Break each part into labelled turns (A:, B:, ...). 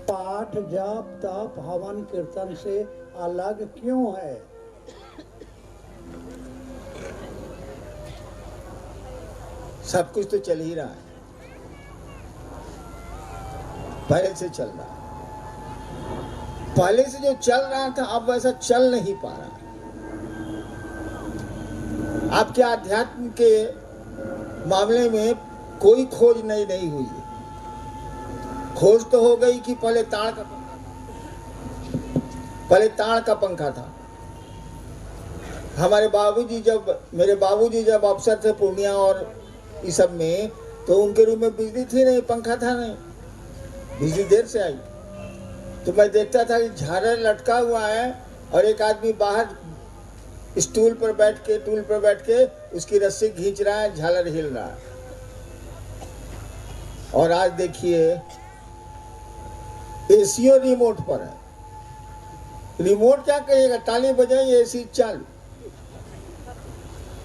A: पाठ जाप तप हवन कीर्तन से अलग क्यों है?
B: सब कुछ तो चल ही रहा है, पहले से चल रहा है। पहले से जो चल रहा था अब वैसा चल नहीं पा रहा है। आपके आध्यात्म के मामले में कोई खोज नहीं हुई है। खोज तो हो गई कि पहले ताड़ का पंखा था। हमारे मेरे बाबूजी जब अफसर थे पूर्णिया और इस सब में, तो उनके रूम में बिजली थी नहीं, पंखा था नहीं, बिजली देर से आई। तो मैं देखता था कि झालर लटका हुआ है और एक आदमी बाहर टूल पर बैठ के उसकी रस्सी खींच रहा है, झालर हिल रहा है। और आज देखिए एसी रिमोट पर है। रिमोट क्या कहेगा, ताली बजाई एसी चालू।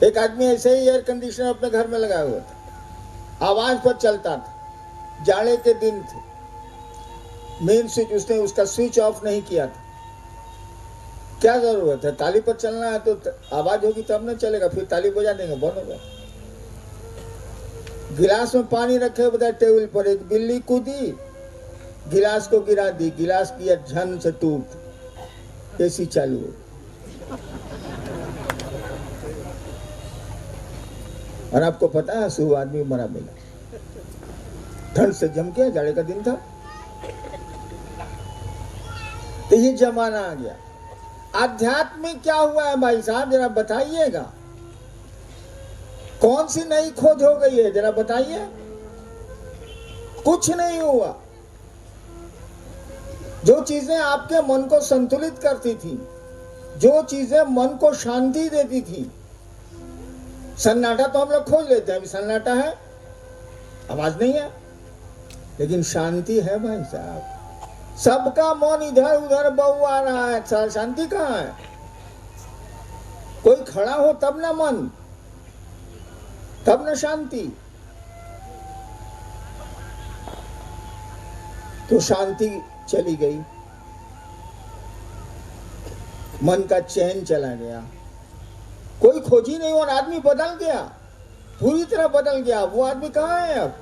B: एक आदमी ऐसे ही एयर कंडीशनर अपने घर में लगाया हुआ था, आवाज पर चलता था। जाड़े के दिन थे, मेन स्विच उसने उसका स्विच ऑफ नहीं किया था। क्या जरूरत है, ताली पर चलना है तो आवाज होगी तब ना चलेगा, फिर ताली बजा देंगे, बंद हो गया। गिलास में पानी रखे बता टेबल पर, एक बिल्ली कूदी, गिलास को गिरा दी, गिलास किया झन से टूट, एसी चालू हो। और आपको पता है 100 आदमी मरा मिला, ठंड से जम के, जाड़े का दिन था। तो ये जमाना आ गया। आध्यात्म में क्या हुआ है भाई साहब, जरा बताइएगा। कौन सी नई खोज हो गई है, जरा बताइए। कुछ नहीं हुआ। जो चीजें आपके मन को संतुलित करती थी, जो चीजें मन को शांति देती थी, सन्नाटा तो हम लोग खोज लेते हैं, अभी सन्नाटा है, आवाज नहीं है, लेकिन शांति है भाई साहब। सबका मन इधर उधर बहुआ रहा है, शांति कहाँ है? कोई खड़ा हो तब ना मन, तब ना शांति। तो शांति चली गई, मन का चैन चला गया, कोई खोज ही नहीं। और आदमी बदल गया, पूरी तरह बदल गया। वो आदमी कहाँ है अब?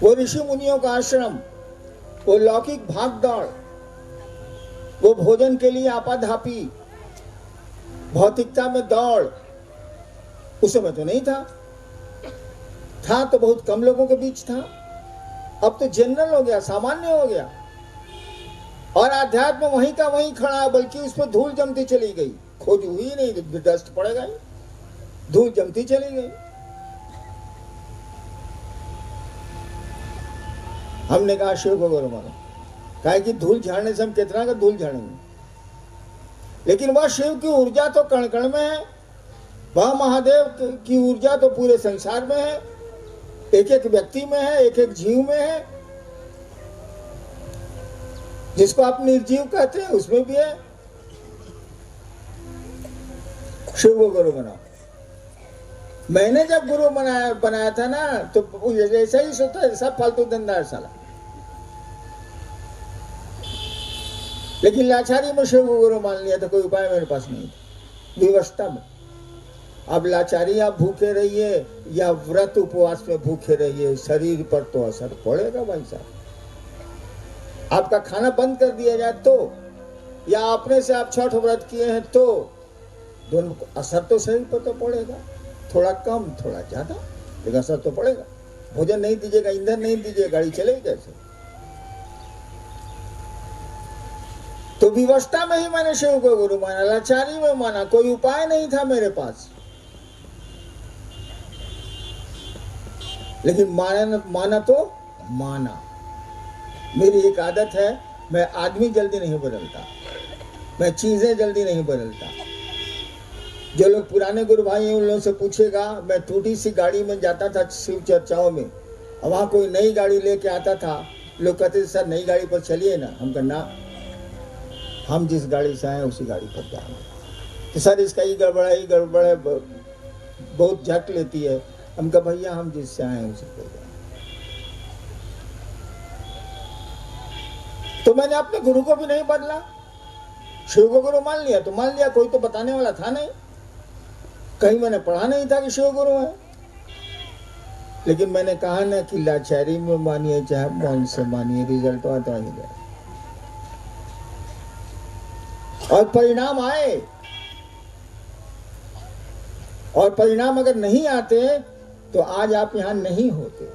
B: वो ऋषि मुनियों का आश्रम, वो लौकिक भाग दौड़, वो भोजन के लिए आपाधापी, भौतिकता में दौड़, उस समय तो नहीं था तो बहुत कम लोगों के बीच था। अब तो जनरल हो गया, सामान्य हो गया। और आध्यात्म वहीं का वहीं खड़ा, बल्कि उस पर धूल जमती चली गई। खोज हुई नहीं, डस्ट पड़ेगा ही, धूल जमती चली गई। हमने कहा शिव को गुरु मानो, कहा कि धूल झाड़ने से हम कितना का धूल झाड़ेंगे, लेकिन वह शिव की ऊर्जा तो कण कण में है, वह महादेव की ऊर्जा तो पूरे संसार में है, एक एक व्यक्ति में है, एक एक जीव में है। जिसको आप निर्जीव कहते हैं उसमें भी है। शिव को गुरु बनाओ। मैंने जब गुरु बनाया था ना, तो ऐसा ही सोचा, सब फालतू धंधा साला। लेकिन लाचारी में शिव को गुरु मान लिया था, कोई उपाय मेरे पास नहीं था, विवशता में। अब लाचारी आप भूखे रहिए या व्रत उपवास में भूखे रहिए, शरीर पर तो असर पड़ेगा भाई साहब। आपका खाना बंद कर दिया जाए तो, या अपने से आप छठ व्रत किए हैं तो, दोनों असर तो शरीर पर तो पड़ेगा, थोड़ा कम थोड़ा ज्यादा, लेकिन असर तो पड़ेगा। भोजन नहीं दीजिएगा, ईंधन नहीं दीजिएगा, गाड़ी चलेगी कैसे? तो विवशता में ही मैंने शिव को गुरु माना, लाचारी में माना, कोई उपाय नहीं था मेरे पास। लेकिन माना तो माना। मेरी एक आदत है, मैं आदमी जल्दी नहीं बदलता, मैं चीजें जल्दी नहीं बदलता। जो लोग पुराने गुरु भाई हैं उन लोगों से पूछेगा, मैं टूटी सी गाड़ी में जाता था शिव चर्चाओं में, और वहां कोई नई गाड़ी लेके आता था, लोग कहते थे सर नई गाड़ी पर चलिए ना। हम कहना, हम जिस गाड़ी से आए उसी गाड़ी पर जाएंगे। कि सर इसका ही गड़बड़ है, बहुत झक लेती है। हम कहा भैया हम जिससे आए हैं उसे कोई। तो मैंने अपने गुरु को भी नहीं बदला, शिव को गुरु मान लिया तो मान लिया, कोई तो बताने वाला था नहीं, कहीं मैंने पढ़ा नहीं था कि शिव गुरु है। लेकिन मैंने कहा ना कि लाचारी में मानिए चाहे मौन से मानिए, रिजल्ट आता ही गया और परिणाम आए। और परिणाम अगर नहीं आते तो आज आप यहाँ नहीं होते,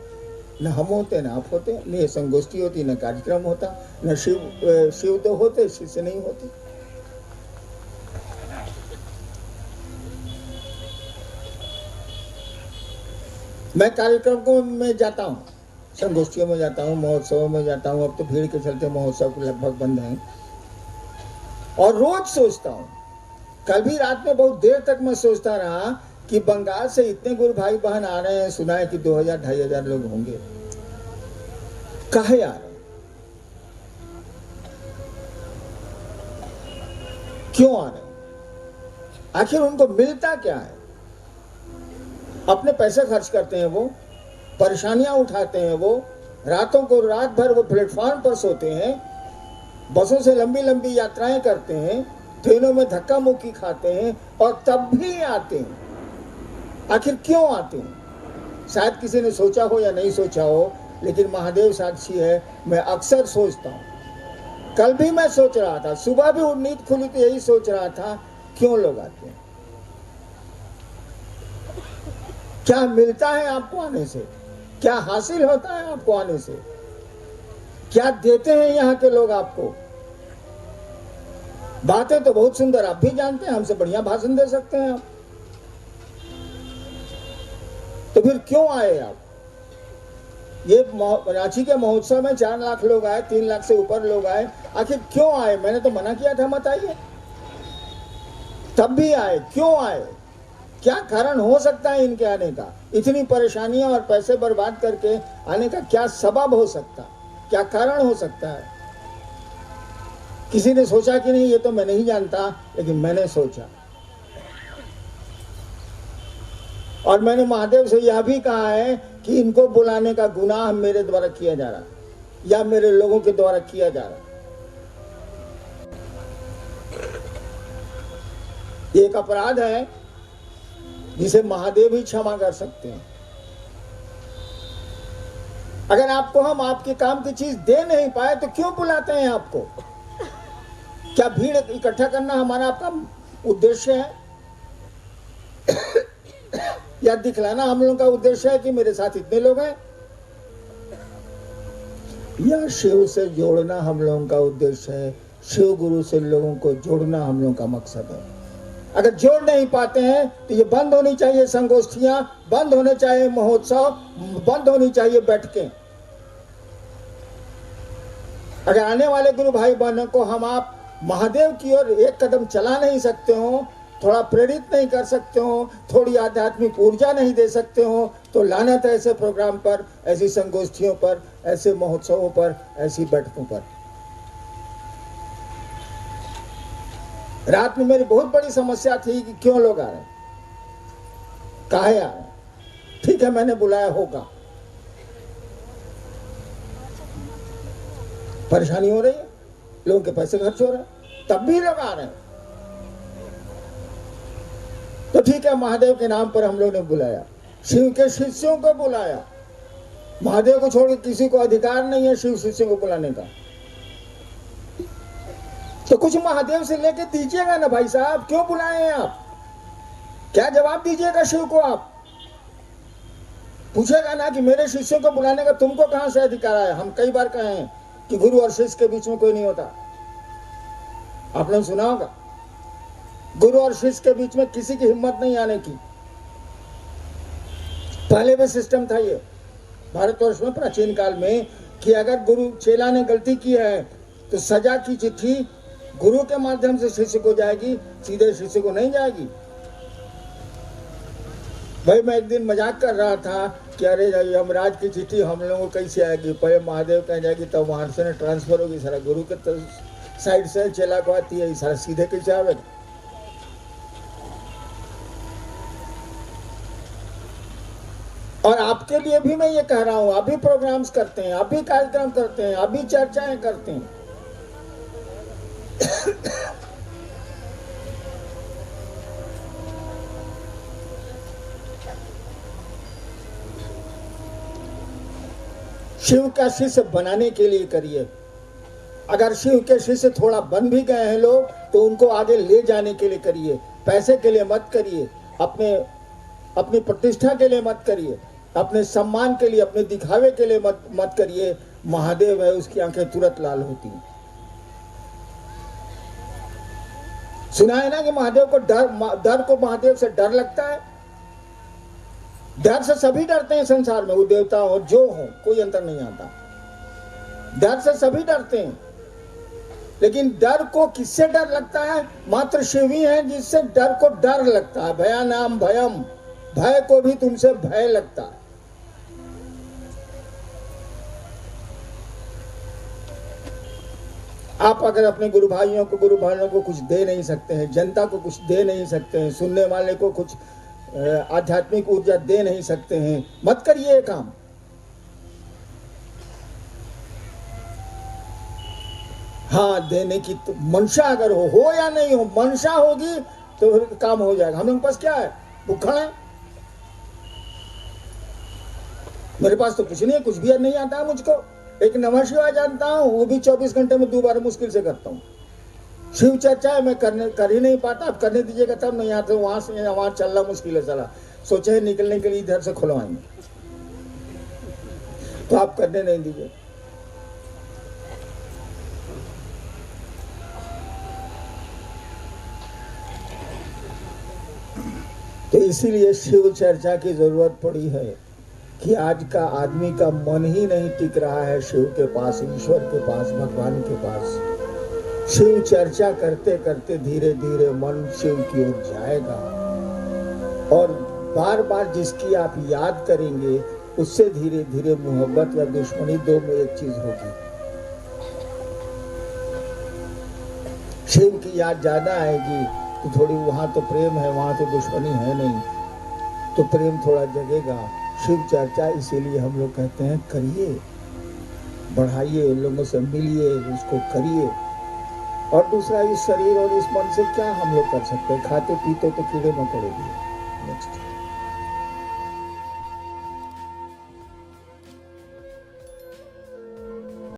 B: न हम होते न आप होते, न ये संगोष्ठी होती, न कार्यक्रम होता, न शिव तो होते, शिव से नहीं होते। मैं कार्यक्रम में जाता हूँ, संगोष्ठियों में जाता हूँ, महोत्सवों में जाता हूँ। अब तो भीड़ के चलते महोत्सव लगभग बंद हैं। और रोज सोचता हूँ, कल भी रात में बहुत देर तक मैं सोचता रहा कि बंगाल से इतने गुरु भाई बहन आ रहे हैं, सुना है कि 2000-2500 लोग होंगे, काहे आ रहे हैं, क्यों आ रहे हैं, आखिर उनको मिलता क्या है? अपने पैसे खर्च करते हैं, वो परेशानियां उठाते हैं, वो रातों को रात भर वो प्लेटफॉर्म पर सोते हैं, बसों से लंबी लंबी यात्राएं करते हैं, ट्रेनों में धक्का मुक्की खाते हैं और तब भी आते हैं। आखिर क्यों आते हैं? शायद किसी ने सोचा हो या नहीं सोचा हो, लेकिन महादेव साक्षी है, मैं अक्सर सोचता हूँ। कल भी मैं सोच रहा था, सुबह भी नींद खुली तो यही सोच रहा था, क्यों लोग आते हैं, क्या मिलता है आपको आने से, क्या हासिल होता है आपको आने से, क्या देते हैं यहाँ के लोग आपको। बातें तो बहुत सुंदर आप भी जानते हैं, हमसे बढ़िया भाषण दे सकते हैं आप, तो फिर क्यों आए आप? ये रांची के महोत्सव में 4 लाख लोग आए, 3 लाख से ऊपर लोग आए, आखिर क्यों आए? मैंने तो मना किया था मत आइए, तब भी आए, क्यों आए? क्या कारण हो सकता है इनके आने का? इतनी परेशानियां और पैसे बर्बाद करके आने का क्या सबब हो सकता, क्या कारण हो सकता है? किसी ने सोचा कि नहीं, ये तो मैं नहीं जानता, लेकिन मैंने सोचा। और मैंने महादेव से यह भी कहा है कि इनको बुलाने का गुनाह मेरे द्वारा किया जा रहा या मेरे लोगों के द्वारा किया जा रहा। ये एक अपराध है जिसे महादेव ही क्षमा कर सकते हैं। अगर आपको हम आपके काम की चीज दे नहीं पाए तो क्यों बुलाते हैं आपको? क्या भीड़ इकट्ठा करना हमारा आपका उद्देश्य है? या दिखलाना हम लोगों का उद्देश्य है कि मेरे साथ इतने लोग हैं? या शिव से जोड़ना हम लोगों का उद्देश्य है? शिव गुरु से लोगों को जोड़ना हम लोगों का मकसद है। अगर जोड़ नहीं पाते हैं तो ये बंद होनी चाहिए, संगोष्ठियां बंद होने चाहिए, महोत्सव बंद होनी चाहिए, बैठकें। अगर आने वाले गुरु भाई बहनों को हम आप महादेव की ओर एक कदम चला नहीं सकते हो, थोड़ा प्रेरित नहीं कर सकते हो, थोड़ी आध्यात्मिक ऊर्जा नहीं दे सकते हो, तो लानत है ऐसे प्रोग्राम पर, ऐसी संगोष्ठियों पर, ऐसे महोत्सवों पर, ऐसी बैठकों पर। रात में मेरी बहुत बड़ी समस्या थी कि क्यों लोग आ रहे हैं, काहे आ रहे हैं। ठीक है, मैंने बुलाया होगा, परेशानी हो रही है, लोगों के पैसे खर्च हो रहे हैं, तब भी लोग आ रहे हैं, तो ठीक है, महादेव के नाम पर हम लोग ने बुलाया, शिव के शिष्यों को बुलाया। महादेव को छोड़ के किसी को अधिकार नहीं है शिव शिष्यों को बुलाने का। तो कुछ महादेव से लेके दीजिएगा ना भाई साहब, क्यों बुलाए हैं आप? क्या जवाब दीजिएगा शिव को? आप पूछेगा ना कि मेरे शिष्यों को बुलाने का तुमको कहां से अधिकार आया? हम कई बार कहे हैं कि गुरु और शिष्य के बीच में कोई नहीं होता, आपने सुना होगा, गुरु और शिष्य के बीच में किसी की हिम्मत नहीं आने की। पहले भी सिस्टम था ये भारतवर्ष में प्राचीन काल में कि अगर गुरु चेला ने गलती की है तो सजा की चिट्ठी गुरु के माध्यम से शिष्य को जाएगी, सीधे शिष्य को नहीं जाएगी। भाई मैं एक दिन मजाक कर रहा था कि अरे यमराज की चिट्ठी हम लोगों को कैसे आएगी? पहले महादेव कह जाएगी तब वहां से ट्रांसफर होगी, सारा गुरु के तो साइड से चेला को आती है, सारा सीधे कैसे आवेगा? और आपके लिए भी मैं ये कह रहा हूं, अभी प्रोग्राम्स करते हैं, अभी कार्यक्रम करते हैं, अभी चर्चाएं करते हैं। शिव का शिष्य बनाने के लिए करिए। अगर शिव के शिष्य थोड़ा बन भी गए हैं लोग, तो उनको आगे ले जाने के लिए करिए। पैसे के लिए मत करिए, अपनी प्रतिष्ठा के लिए मत करिए, अपने सम्मान के लिए, अपने दिखावे के लिए मत करिए। महादेव है, उसकी आंखें तुरंत लाल होती हैं। सुना है ना कि महादेव को डर को महादेव से डर लगता है। डर से सभी डरते हैं संसार में, वो देवता हो जो हो, कोई अंतर नहीं आता। डर से सभी डरते हैं, लेकिन डर को किससे डर लगता है? मात्र शिव ही है जिससे डर को डर लगता है। भयानाम भयम, भय को भी तुमसे भय लगता है। आप अगर अपने गुरु भाइयों को कुछ दे नहीं सकते हैं, जनता को कुछ दे नहीं सकते हैं, सुनने वाले को कुछ आध्यात्मिक ऊर्जा दे नहीं सकते हैं, मत करिए ये काम। हाँ, देने की तो मंशा अगर हो या नहीं हो, मंशा होगी तो काम हो जाएगा। हम लोग के पास क्या है? भूखा है। मेरे पास तो कुछ नहीं है, कुछ भी नहीं आता है मुझको। एक नमः शिवाय जानता हूं, वो भी 24 घंटे में 2 बार मुश्किल से करता हूं। शिव चर्चा मैं कर ही नहीं पाता। अब करने दीजिएगा तब नहीं। यहाँ से वहां से वहां चलना मुश्किल है। चला सोचे निकलने के लिए इधर से खुलवाएंगे, तो आप करने नहीं दीजिए। तो इसीलिए शिव चर्चा की जरूरत पड़ी है कि आज का आदमी का मन ही नहीं टिक रहा है शिव के पास, ईश्वर के पास, भगवान के पास। शिव चर्चा करते करते धीरे धीरे मन शिव की ओर जाएगा, और बार बार जिसकी आप याद करेंगे उससे धीरे धीरे मोहब्बत या दुश्मनी दो में एक चीज होगी। शिव की याद ज्यादा आएगी तो थोड़ी वहां तो प्रेम है, वहां तो दुश्मनी है नहीं, तो प्रेम थोड़ा जगेगा। शिव चर्चा इसीलिए हम लोग कहते हैं करिए, बढ़ाइए, लोगों से मिलिए, उसको करिए। और दूसरा, इस शरीर और इस मन से क्या हम लोग कर सकते हैं? खाते पीते तो कीड़े मकोड़े भी। नेक्स्ट।